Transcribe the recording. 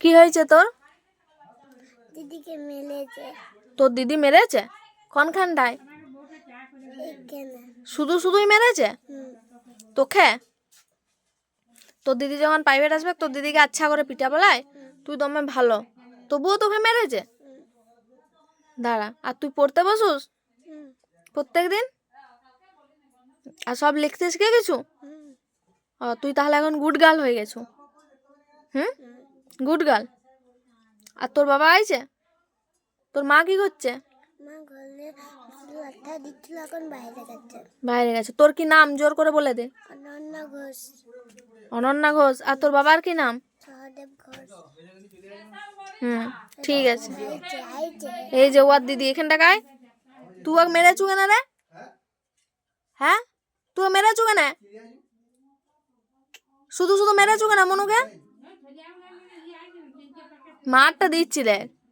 কি হয়েছে তোর? দিদিকে মেরেছে। তোর দিদি মেরেছে? কোনখানটায়? এইখানে। শুধুই মেরেছে তোকে? তোর দিদি যখন প্রাইভেট আসবে তোর দিদিকে আচ্ছা করে পিটা বলাই, তুই দমে ভালো, তবুও তোকে মেরেছে? দাঁড়া, আর তুই পড়তে বসুস প্রত্যেক দিন? আর সব লিখতে শিখে গেছু? তুই তাহলে এখন গুড গার্ল হয়ে গেছু। Good girl. আর তোর বাবা আইছে? তোর মা কি করছে? মা ঘরে লাঠা দিচ্ছিল, এখন বাইরে গেছে। বাইরে গেছে। তোর কি নাম জোর করে বলে দে। অনন্যা ঘোষ। অনন্যা ঘোষ। আর তোর বাবার কি নাম? সহদেব ঘোষ। ঠিক আছে। আইছে। এই যে ওয়ার দিদি এখানটা গায়, তুই ওকে মেরেছু কেন রে? হ্যাঁ, তুই মেরেছু কেন? শুধু মেরেছু কেন মনুকে? মারটা দিচ্ছি রে।